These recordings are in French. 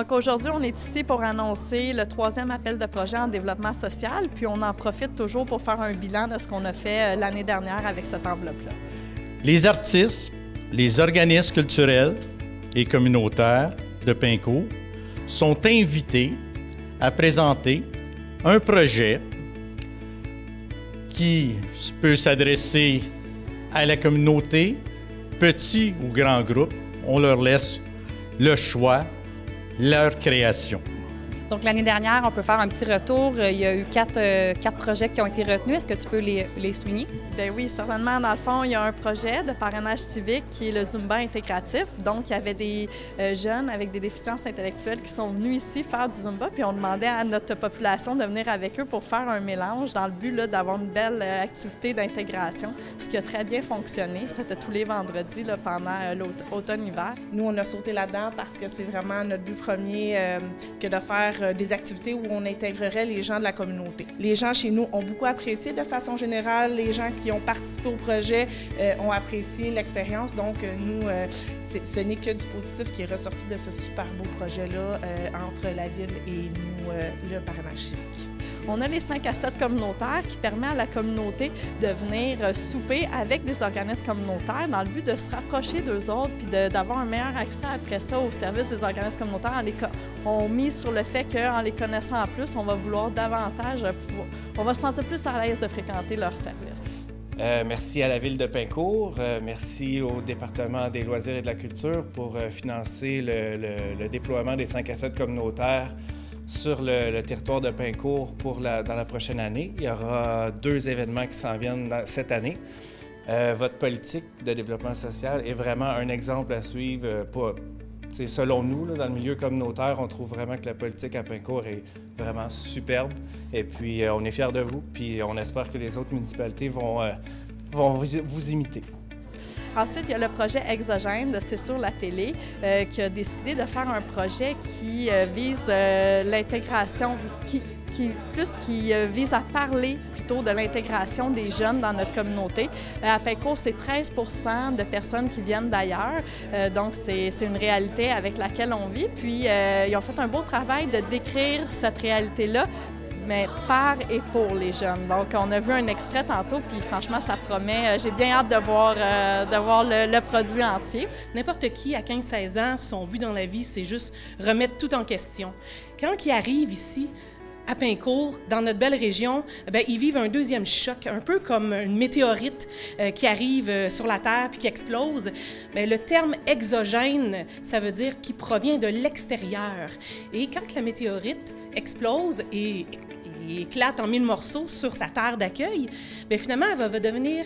Donc aujourd'hui, on est ici pour annoncer le 3e appel de projet en développement social, puis on en profite toujours pour faire un bilan de ce qu'on a fait l'année dernière avec cette enveloppe-là. Les artistes, les organismes culturels et communautaires de Pincourt sont invités à présenter un projet qui peut s'adresser à la communauté, petit ou grand groupe. On leur laisse le choix, leur création. Donc, l'année dernière, on peut faire un petit retour. Il y a eu quatre projets qui ont été retenus. Est-ce que tu peux les souligner? Bien oui, certainement. Dans le fond, il y a un projet de parrainage civique qui est le Zumba intégratif. Donc, il y avait des jeunes avec des déficiences intellectuelles qui sont venus ici faire du Zumba, puis on demandait à notre population de venir avec eux pour faire un mélange dans le but d'avoir une belle activité d'intégration, ce qui a très bien fonctionné. C'était tous les vendredis là, pendant l'automne-hiver. Nous, on a sauté là-dedans parce que c'est vraiment notre but premier que de faire des activités où on intégrerait les gens de la communauté. Les gens chez nous ont beaucoup apprécié de façon générale. Les gens qui ont participé au projet ont apprécié l'expérience. Donc, nous, ce n'est que du positif qui est ressorti de ce super beau projet-là entre la ville et nous, le parrainage civique. On a les 5 à 7 communautaires qui permettent à la communauté de venir souper avec des organismes communautaires dans le but de se rapprocher d'eux autres puis d'avoir un meilleur accès après ça au service des organismes communautaires. On mise sur le fait qu'en les connaissant en plus, on va vouloir davantage, on va se sentir plus à l'aise de fréquenter leurs services. Merci à la Ville de Pincourt, merci au département des loisirs et de la culture pour financer le déploiement des 5 à 7 communautaires sur le territoire de Pincourt dans la prochaine année. Il y aura 2 événements qui s'en viennent cette année. Votre politique de développement social est vraiment un exemple à suivre. Selon nous, là, dans le milieu communautaire, on trouve vraiment que la politique à Pincourt est vraiment superbe. Et puis, on est fiers de vous, puis on espère que les autres municipalités vont vous imiter. Ensuite, il y a le projet Exogène de C'est sur la télé qui a décidé de faire un projet qui vise l'intégration, qui vise à parler plutôt de l'intégration des jeunes dans notre communauté. À Pincourt, c'est 13 % de personnes qui viennent d'ailleurs, donc c'est une réalité avec laquelle on vit. Puis, ils ont fait un beau travail de décrire cette réalité-là, mais par et pour les jeunes. Donc, on a vu un extrait tantôt, puis franchement, ça promet. J'ai bien hâte de voir le produit entier. N'importe qui, à 15-16 ans, son but dans la vie, c'est juste remettre tout en question. Quand ils arrivent ici, à Pincourt, dans notre belle région, bien, ils vivent un deuxième choc, un peu comme une météorite qui arrive sur la Terre puis qui explose. Bien, le terme exogène, ça veut dire qui provient de l'extérieur. Et quand la météorite explose et éclate en 1000 morceaux sur sa terre d'accueil, bien, finalement, elle va devenir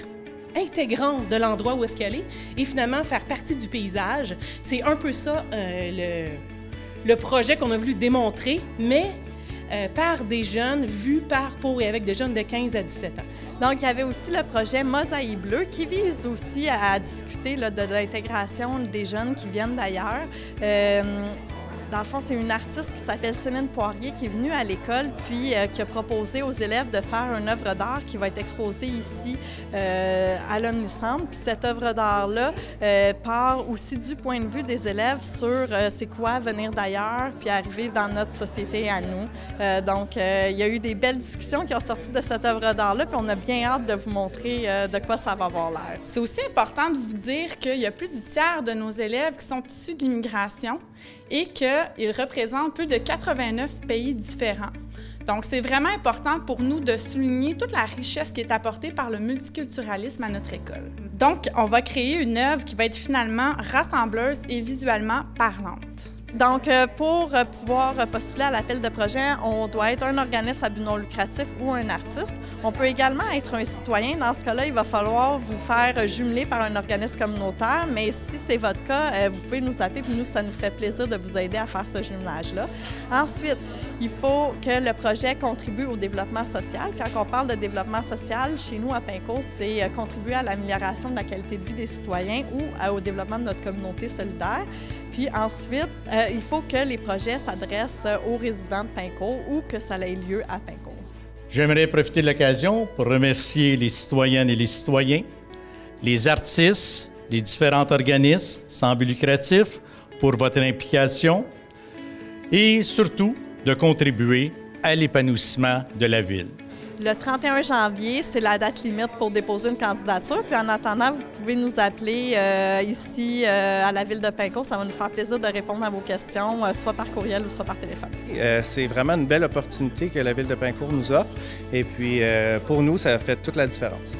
intégrante de l'endroit où est-ce qu'elle est et finalement faire partie du paysage. C'est un peu ça le projet qu'on a voulu démontrer, mais par des jeunes, vus par, pour et avec des jeunes de 15 à 17 ans. Donc, il y avait aussi le projet Mosaïque Bleu qui vise aussi à discuter là, de l'intégration des jeunes qui viennent d'ailleurs. Dans le fond, c'est une artiste qui s'appelle Céline Poirier qui est venue à l'école puis qui a proposé aux élèves de faire une œuvre d'art qui va être exposée ici à l'Omnicentre. Puis cette œuvre d'art-là part aussi du point de vue des élèves sur c'est quoi venir d'ailleurs puis arriver dans notre société à nous. Donc, il y a eu des belles discussions qui ont sorti de cette œuvre d'art-là puis on a bien hâte de vous montrer de quoi ça va avoir l'air. C'est aussi important de vous dire qu'il y a plus du tiers de nos élèves qui sont issus de l'immigration et qu'ils représentent plus de 89 pays différents. Donc, c'est vraiment important pour nous de souligner toute la richesse qui est apportée par le multiculturalisme à notre école. Donc, on va créer une œuvre qui va être finalement rassembleuse et visuellement parlante. Donc, pour pouvoir postuler à l'appel de projet, on doit être un organisme à but non lucratif ou un artiste. On peut également être un citoyen. Dans ce cas-là, il va falloir vous faire jumeler par un organisme communautaire, mais si c'est votre cas, vous pouvez nous appeler, puis nous, ça nous fait plaisir de vous aider à faire ce jumelage-là. Ensuite, il faut que le projet contribue au développement social. Quand on parle de développement social, chez nous, à Pincourt, c'est contribuer à l'amélioration de la qualité de vie des citoyens ou au développement de notre communauté solidaire. Puis ensuite, il faut que les projets s'adressent aux résidents de Pincourt ou que ça ait lieu à Pincourt. J'aimerais profiter de l'occasion pour remercier les citoyennes et les citoyens, les artistes, les différents organismes sans but lucratif pour votre implication. et surtout de contribuer à l'épanouissement de la ville. Le 31 janvier, c'est la date limite pour déposer une candidature. Puis en attendant, vous pouvez nous appeler ici à la ville de Paimcourt. Ça va nous faire plaisir de répondre à vos questions, soit par courriel ou soit par téléphone. C'est vraiment une belle opportunité que la ville de Paimcourt nous offre. Et puis, pour nous, ça fait toute la différence.